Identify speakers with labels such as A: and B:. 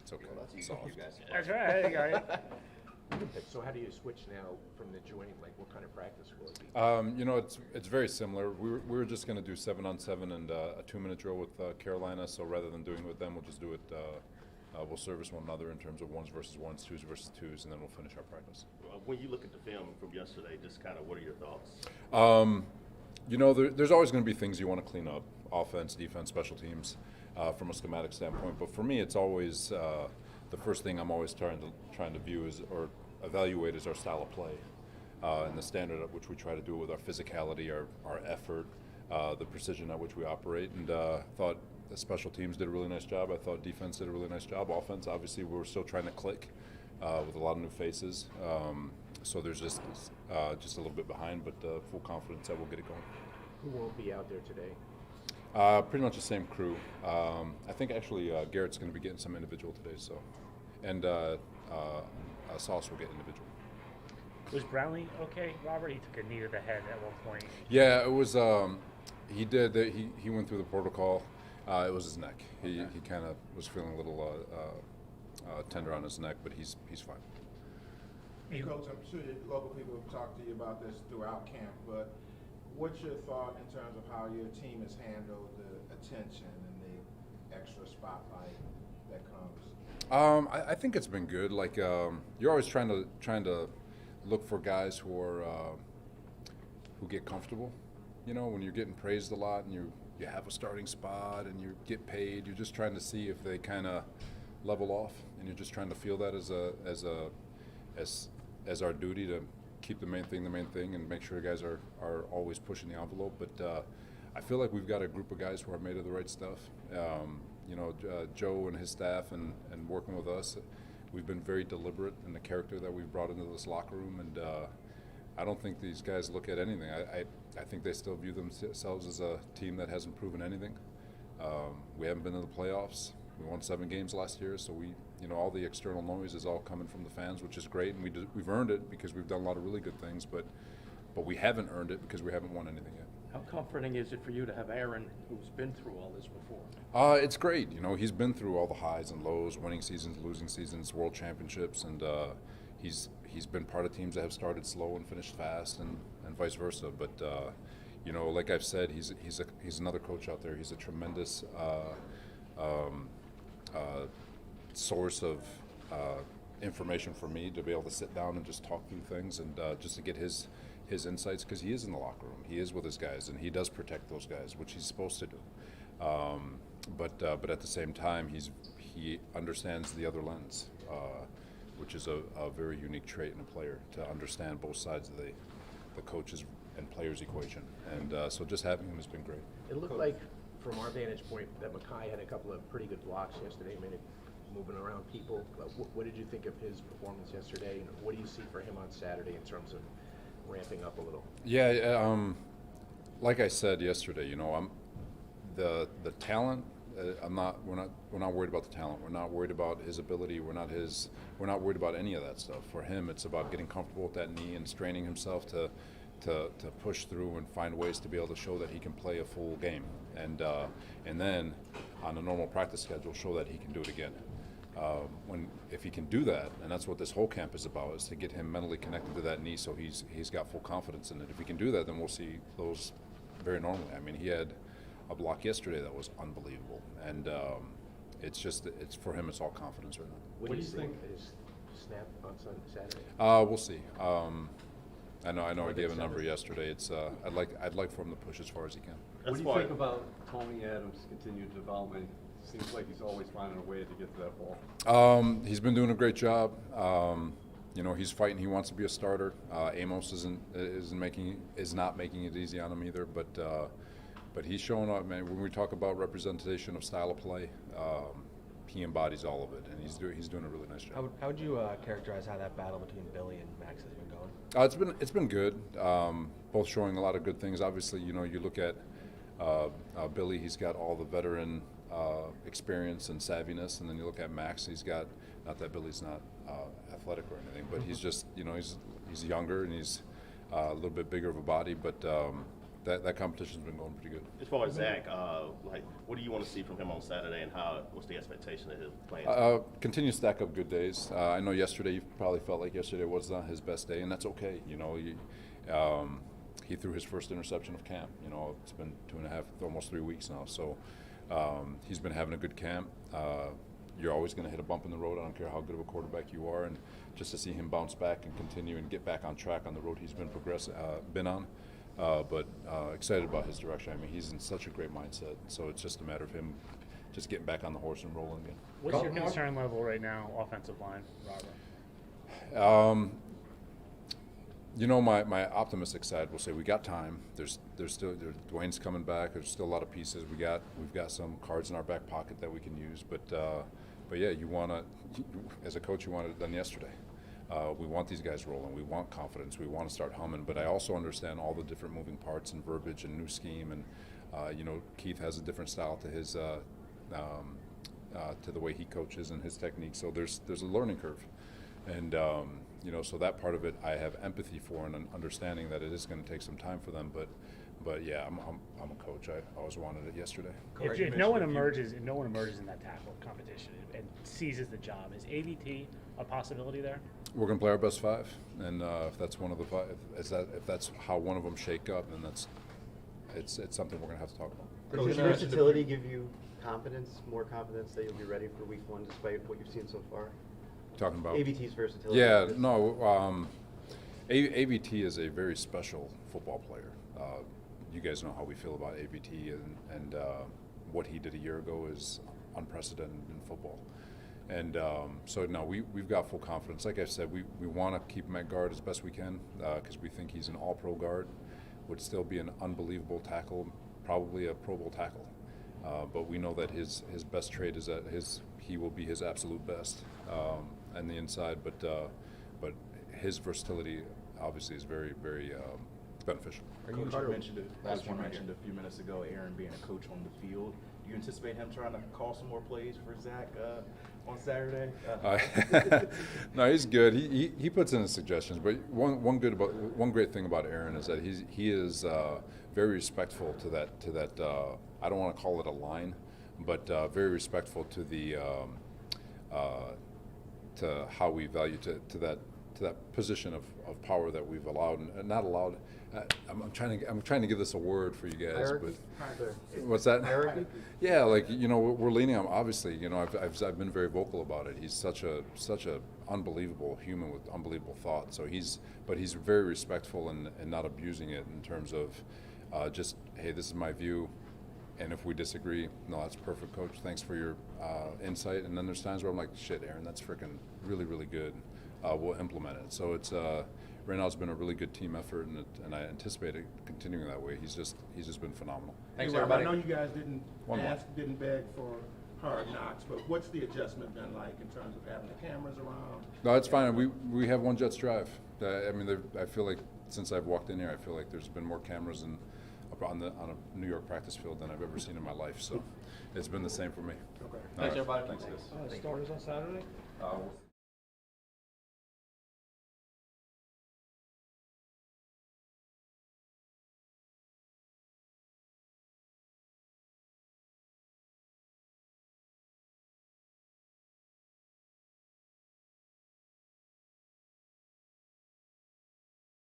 A: It's okay.
B: Well, that's easy
A: Soft.
B: for you guys.
C: That's right. I got it.
D: So how do you switch now from the joining? Like, what kind of practice will it be?
A: It's very similar. We were just going to do 7-on-7 and a 2-minute drill with Carolina. So rather than doing it with them, we'll just do it. We'll service one another in terms of ones versus ones, twos versus twos, and then we'll finish our practice.
B: When you look at the film from yesterday, just kind of what are your thoughts?
A: There's always going to be things you want to clean up: offense, defense, special teams, from a schematic standpoint. But for me, it's always the first thing I'm always trying to view is or evaluate is our style of play, and the standard at which we try to do it with our physicality, our effort, the precision at which we operate. And thought the special teams did a really nice job. I thought defense did a really nice job. Offense, obviously, we're still trying to click with a lot of new faces. So there's just a little bit behind, but full confidence that we'll get it going.
D: Who won't be out there today?
A: Pretty much the same crew. I think actually Garrett's going to be getting some individual today. So, and Sauce will get individual.
C: Was Brownlee okay, Robert? He took a knee to the head at one point.
A: Yeah, it was. He did. He went through the protocol. It was his neck. He kind of was feeling a little tender on his neck, but he's fine.
E: Coach, I'm sure your local people have talked to you about this throughout camp, but what's your thought in terms of how your team has handled the attention and the extra spotlight that comes?
A: I think it's been good. Like you're always trying to look for guys who get comfortable. You know, when you're getting praised a lot and you have a starting spot and you get paid, you're just trying to see if they kind of level off, and you're just trying to feel that as our duty to keep the main thing and make sure guys are always pushing the envelope. But I feel like we've got a group of guys who are made of the right stuff. Joe and his staff and working with us, we've been very deliberate in the character that we've brought into this locker room, and I don't think these guys look at anything. I think they still view themselves as a team that hasn't proven anything. We haven't been to the playoffs. We won 7 games last year, so all the external noise is all coming from the fans, which is great, and we've earned it because we've done a lot of really good things, but we haven't earned it because we haven't won anything yet.
F: How comforting is it for you to have Aaron, who's been through all this before?
A: It's great. He's been through all the highs and lows, winning seasons, losing seasons, world championships, and he's been part of teams that have started slow and finished fast, and vice versa. But like I've said, he's another coach out there. He's a tremendous source of information for me to be able to sit down and just talk through things and just to get his insights, because he is in the locker room, he is with his guys, and he does protect those guys, which he's supposed to do. But at the same time, he understands the other lens, which is a very unique trait in a player, to understand both sides of the coaches and players equation. And so just having him has been great.
D: It looked like, from our vantage point, that Makai had a couple of pretty good blocks yesterday, moving around people. What did you think of his performance yesterday, and what do you see for him on Saturday in terms of ramping up a little?
A: Yeah, like I said yesterday, the talent. We're not worried about the talent. We're not worried about his ability. We're not worried about any of that stuff. For him, it's about getting comfortable with that knee and straining himself to push through and find ways to be able to show that he can play a full game, and then on a normal practice schedule show that he can do it again. If he can do that, and that's what this whole camp is about, is to get him mentally connected to that knee, so he's got full confidence in it. If he can do that, then we'll see those very normally. I mean, he had a block yesterday that was unbelievable, and it's for him, it's all confidence right now.
D: What do you think of his snap on Saturday?
A: We'll see. I know I gave a number yesterday. It's I'd like for him to push as far as he can.
G: What do you think about Tony Adams' continued development? Seems like he's always finding a way to get to that ball.
A: He's been doing a great job. He's fighting. He wants to be a starter. Amos is not making it easy on him either. But he's showing up, man. When we talk about representation of style of play, he embodies all of it, and he's doing a really nice job.
H: How would you characterize how that battle between Billy and Max has been going?
A: It's been good. Both showing a lot of good things. Obviously, you look at Billy. He's got all the veteran experience and savviness, and then you look at Max. He's got, not that Billy's not athletic or anything, but he's just he's younger and he's a little bit bigger of a body, but that competition's been going pretty good.
B: As far as Zach, like, what do you want to see from him on Saturday, and what's the expectation of his playing?
A: Continue to stack up good days. I know yesterday you probably felt like yesterday was not his best day, and that's okay. You know, he threw his first interception of camp. You know, it's been 2.5, almost 3 weeks now. So he's been having a good camp. You're always going to hit a bump in the road. I don't care how good of a quarterback you are, and just to see him bounce back and continue and get back on track on the road he's been on. But excited about his direction. I mean, he's in such a great mindset. So it's just a matter of him just getting back on the horse and rolling again.
C: What's your concern level right now, offensive line, Robert?
A: You know, my optimistic side will say we got time. There's Dwayne's coming back. There's still a lot of pieces. We've got some cards in our back pocket that we can use. But yeah, as a coach, you want it done yesterday. We want these guys rolling. We want confidence. We want to start humming. But I also understand all the different moving parts and verbiage and new scheme. And you know, Keith has a different style to his to the way he coaches and his technique. So there's a learning curve, and you know, so that part of it I have empathy for and an understanding that it is going to take some time for them. But yeah, I'm a coach. I always wanted it yesterday.
C: If no one emerges in that tackle competition and seizes the job, is AVT a possibility there?
A: We're going to play our best 5, and if that's one of the 5, if that's how one of them shake up, then it's something we're going to have to talk about.
I: Does his versatility give you more confidence that you'll be ready for week 1 despite what you've seen so far?
A: Talking about
I: AVT's versatility.
A: Yeah, no. AVT is a very special football player. You guys know how we feel about AVT, and what he did a year ago is unprecedented in football. And so no, we've got full confidence. Like I said, we want to keep him at guard as best we can because we think he's an all-pro guard. Would still be an unbelievable tackle, probably a Pro Bowl tackle. But we know that his best trait is that he will be his absolute best on the inside. But his versatility obviously is very, very beneficial.
J: Coach, you mentioned it. Last one mentioned a few minutes ago, Aaron being a coach on the field. Do you anticipate him trying to call some more plays for Zach on Saturday?
A: No, he's good. He puts in his suggestions. But one great thing about Aaron is that he is very respectful to that. I don't want to call it a line, but very respectful to the to how we value to that position of power that we've allowed and not allowed. I'm trying to give this a word for you guys,
I: Hierarchy?
A: but what's that?
I: Hierarchy?
A: Yeah, like, you know, we're leaning on, obviously, you know, I've been very vocal about it. He's such a unbelievable human with unbelievable thought. So he's very respectful and not abusing it in terms of just, hey, this is my view, and if we disagree, no, that's perfect, coach. Thanks for your insight. And then there's times where I'm like, shit, Aaron, that's freaking really, really good. We'll implement it. So it's right now it's been a really good team effort, and I anticipate it continuing that way. He's just been phenomenal.
E: Thanks, everybody. I know you guys didn't beg for hard knocks, but what's the adjustment been like in terms of having the cameras around?
A: No, it's fine. We have one Jets drive. I mean, I feel like since I've walked in here, I feel like there's been more cameras on a New York practice field than I've ever seen in my life. So it's been the same for me.
E: Okay.
J: Thanks, everybody.
A: Thanks, guys.
F: Starters on Saturday?